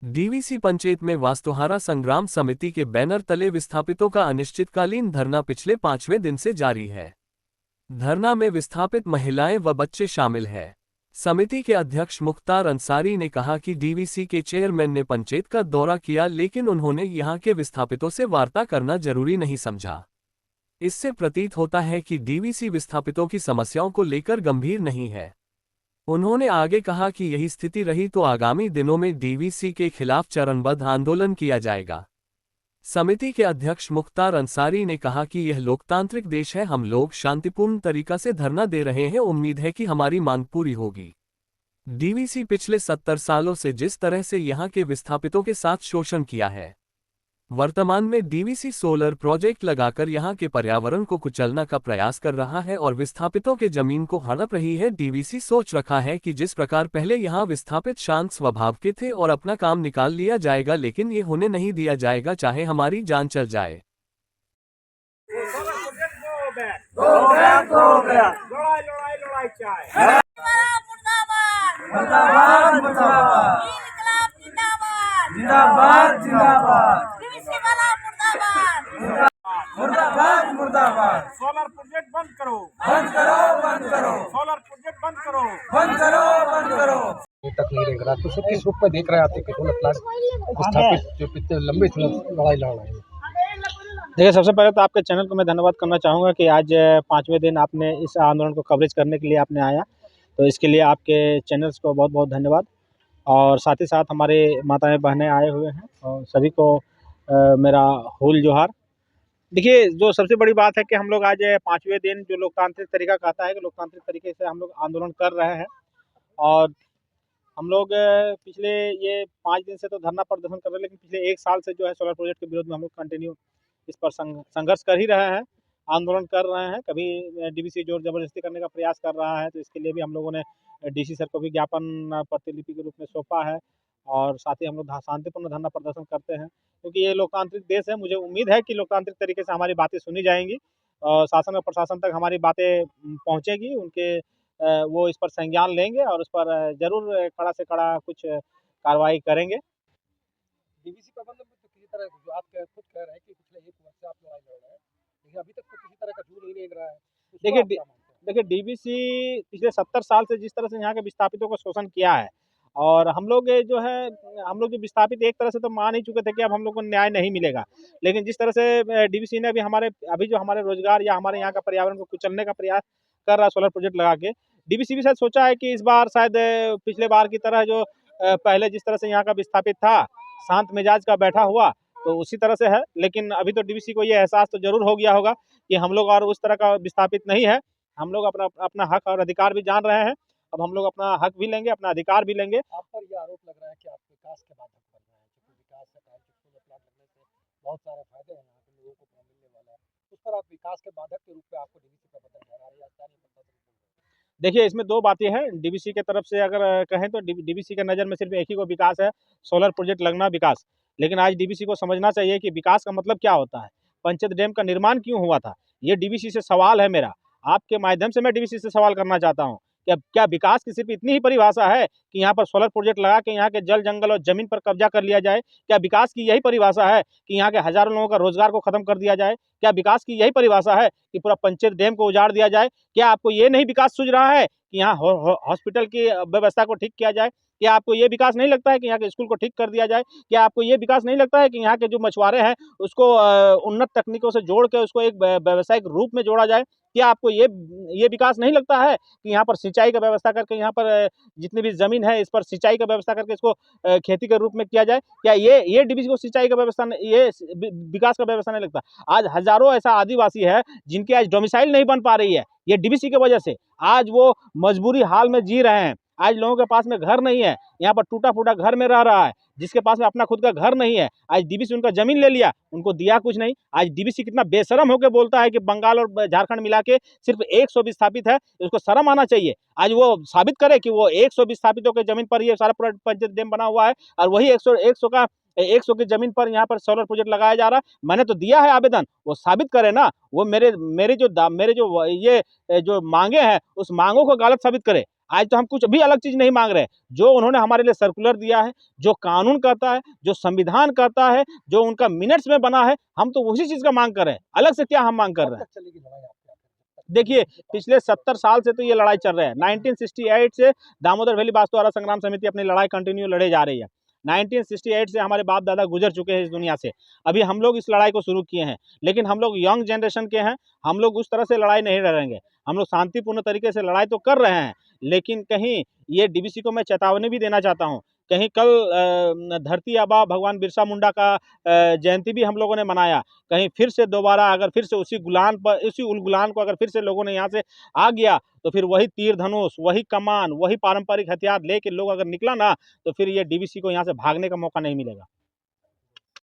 DVC panchayat में वास्तुहारा संग्राम समिति के बैनर तले विस्थापितों का अनिश्चितकालीन धरना पिछले 5वें दिन से जारी है। धरना में विस्थापित महिलाएं व बच्चे शामिल हैं। समिति के अध्यक्ष मुख्तार अंसारी ने कहा कि डीवीसी के चेयरमैन ने पंचायत का दौरा किया, लेकिन उन्होंने यहां के विस्थापितों से वार्ता करना जरूरी नहीं समझा। इससे प्रतीत होता है कि डीवीसी विस्थापितों की समस्याओं को लेकर गंभीर नहीं है। उन्होंने आगे कहा कि यही स्थिति रही तो आगामी दिनों में डीवीसी के खिलाफ चरणबद्ध आंदोलन किया जाएगा। समिति के अध्यक्ष मुख्तार अंसारी ने कहा कि यह लोकतांत्रिक देश है, हम लोग शांतिपूर्ण तरीका से धरना दे रहे हैं, उम्मीद है कि हमारी मांग पूरी होगी। डीवीसी पिछले 70 सालों से जिस तरह से यहां के विस्थापितों के साथ शोषण किया है, वर्तमान में डीवीसी सोलर प्रोजेक्ट लगाकर यहां के पर्यावरण को कुचलने का प्रयास कर रहा है और विस्थापितों के जमीन को हड़प रही है। डीवीसी सोच रखा है कि जिस प्रकार पहले यहां विस्थापित शांत स्वभाव के थे और अपना काम निकाल लिया जाएगा, लेकिन ये होने नहीं दिया जाएगा, चाहे हमारी जान चल जाए। जिंदाबाद जिंदाबाद मुर्दाबाद मुर्दाबाद। सोलर प्रोजेक्ट बंद करो, बंद करो, बंद करो, सोलर प्रोजेक्ट बंद करो, बंद करो, बंद करो। तक नहीं रहेगा तो सब किस रूप में देख रहे आते कि सोलर प्लांट स्थापित जो इतने लंबी लड़ाई लड़ रहे हैं। देखिए, सबसे पहले तो आपके चैनल को मैं धन्यवाद करना चाहूँगा कि आज 5वें दिन आपने इस आंदोलन को कवरेज करने के लिए आपने आया, तो इसके लिए आपके चैनल्स को बहुत बहुत धन्यवाद। और साथ ही साथ हमारे माताएं बहनें आए हुए हैं और सभी को मेरा हुल जोहार। देखिए, जो सबसे बड़ी बात है कि हम लोग आज 5वें दिन जो लोकतांत्रिक तरीका कहता है कि लोकतांत्रिक तरीके से हम लोग आंदोलन कर रहे हैं और हम लोग पिछले ये 5 दिन से तो धरना प्रदर्शन कर रहे हैं, लेकिन पिछले 1 साल से जो है सोलर प्रोजेक्ट के विरोध में हम लोग कंटिन्यू इस पर संघर्ष कर ही रहे हैं, आंदोलन कर रहे हैं। कभी डीवीसी जोर जबरदस्ती करने का प्रयास कर रहा है, तो इसके लिए भी हम लोगों ने डीसी सर को भी ज्ञापन प्रतिलिपि के रूप में सौंपा है और साथ ही हम लोग शांतिपूर्ण धरना प्रदर्शन करते हैं, क्योंकि ये लोकतांत्रिक देश है। मुझे उम्मीद है कि लोकतांत्रिक तरीके से हमारी बातें सुनी जाएंगी और शासन और प्रशासन तक हमारी बातें पहुँचेगी, उनके वो इस पर संज्ञान लेंगे और उस पर ज़रूर कड़ा से कड़ा कुछ कार्रवाई करेंगे। डीवीसी प्रबंधन में तो किसी तरह जो आप खुद कह रहे हैं कि पिछले 1 वर्ष से आप लड़ाई लड़ रहे हैं, लेकिन अभी तक तो किसी तरह का जूर नहीं लग रहा है। देखिए, डीवीसी पिछले 70 साल से जिस तरह से यहाँ के विस्थापितों का शोषण किया है और हम लोग जो है हम लोग जो विस्थापित एक तरह से तो मान ही चुके थे कि अब हम लोग को न्याय नहीं मिलेगा, लेकिन जिस तरह से डीवीसी ने अभी जो हमारे रोजगार या हमारे यहाँ का पर्यावरण को कुचलने का प्रयास कर रहा है सोलर प्रोजेक्ट लगा के, डीवीसी भी शायद सोचा है कि इस बार शायद पिछले बार की तरह जो पहले जिस तरह से यहाँ का विस्थापित था शांत मिजाज का बैठा हुआ, तो उसी तरह से है। लेकिन अभी तो डीवीसी को ये एहसास तो जरूर हो गया होगा कि हम लोग और उस तरह का विस्थापित नहीं है। हम लोग अपना हक और अधिकार भी जान रहे हैं। अब हम लोग अपना हक भी लेंगे, अपना अधिकार भी लेंगे। आप पर यह आरोप लग रहा है कि आप विकास के बाधक बन रहे हैं, क्योंकि विकास से सोलर प्लांट लगने से बहुत सारे फायदे हैं, यहाँ के लोगों को मिलने वाला है, उस पर आप विकास के बाधक के रूप में आपको डीवीसी प्रबंधन ठहरा रही है। देखिए, इसमें 2 बातें हैं। डीवीसी के तरफ से अगर कहें तो डीवीसी के नज़र में सिर्फ एक ही को विकास है, सोलर प्रोजेक्ट लगना विकास। लेकिन आज डीवीसी को समझना चाहिए कि विकास का मतलब क्या होता है, पंचायत डैम का निर्माण क्यों हुआ था। ये डीवीसी से सवाल है मेरा, आपके माध्यम से मैं डीवीसी से सवाल करना चाहता हूँ कि अब क्या विकास की सिर्फ इतनी ही परिभाषा है कि यहाँ पर सोलर प्रोजेक्ट लगा के यहाँ के जल जंगल और जमीन पर कब्जा कर लिया जाए? क्या विकास की यही परिभाषा है कि यहाँ के हजारों लोगों का रोजगार को खत्म कर दिया जाए? क्या विकास की यही परिभाषा है कि पूरा पंचायत डैम को उजाड़ दिया जाए? क्या आपको ये नहीं विकास सूझ रहा है कि यहाँ हॉस्पिटल की व्यवस्था को ठीक किया जाए? क्या आपको ये विकास नहीं लगता है कि यहाँ के स्कूल को ठीक कर दिया जाए? क्या आपको ये विकास नहीं लगता है कि यहाँ के जो मछुआरे हैं उसको उन्नत तकनीकों से जोड़ के उसको एक व्यावसायिक रूप में जोड़ा जाए? क्या आपको ये विकास नहीं लगता है कि यहाँ पर सिंचाई का व्यवस्था करके यहाँ पर जितनी भी ज़मीन है इस पर सिंचाई का व्यवस्था करके इसको खेती के रूप में किया जाए? क्या ये डीवीसी को सिंचाई का व्यवस्था ये विकास का व्यवस्था नहीं लगता? आज हज़ारों ऐसा आदिवासी है जिनकी आज डोमिसाइल नहीं बन पा रही है, ये डीवीसी की वजह से। आज वो मजबूरी हाल में जी रहे हैं। आज लोगों के पास में घर नहीं है, यहाँ पर टूटा-फूटा घर में रह रहा है, जिसके पास में अपना खुद का घर नहीं है। आज डीवीसी उनका ज़मीन ले लिया, उनको दिया कुछ नहीं। आज डीवीसी कितना बेशर्म होकर बोलता है कि बंगाल और झारखंड मिला के सिर्फ 100 विस्थापित है, उसको शर्म आना चाहिए। आज वो साबित करे कि वो 100 विस्थापितों के ज़मीन पर ये सारा पंचायत डैम बना हुआ है और वही 100 की ज़मीन पर यहाँ पर सोलर प्रोजेक्ट लगाया जा रहा है। मैंने तो दिया है आवेदन, वो साबित करे ना। वो मेरे जो ये जो मांगे हैं उस मांगों को गलत साबित करे। आज तो हम कुछ भी अलग चीज़ नहीं मांग रहे। जो उन्होंने हमारे लिए सर्कुलर दिया है, जो कानून कहता है, जो संविधान कहता है, जो उनका मिनट्स में बना है, हम तो उसी चीज़ का मांग कर रहे हैं। अलग से क्या हम मांग कर कब रहे हैं? तक चलेगी लड़ाई आपके यहाँ पे? देखिए, पिछले 70 साल से तो ये लड़ाई चल रहा है। 1968 से दामोदर वैली वास्तुहारा संग्राम समिति अपनी लड़ाई कंटिन्यू लड़े जा रही है। 1968 से हमारे बाप दादा गुजर चुके हैं इस दुनिया से। अभी हम लोग इस लड़ाई को शुरू किए हैं, लेकिन हम लोग यंग जनरेशन के हैं, हम लोग उस तरह से लड़ाई नहीं लड़ेंगे। हम लोग शांतिपूर्ण तरीके से लड़ाई तो कर रहे हैं, लेकिन कहीं ये डीवीसी को मैं चेतावनी भी देना चाहता हूँ। कहीं कल धरती आबा भगवान बिरसा मुंडा का जयंती भी हम लोगों ने मनाया। कहीं फिर से दोबारा अगर फिर से उसी उलगुलान को अगर फिर से लोगों ने यहाँ से आ गया, तो फिर वही तीर धनुष, वही कमान, वही पारंपरिक हथियार लेके लोग अगर निकला ना, तो फिर ये डीवीसी को यहाँ से भागने का मौका नहीं मिलेगा।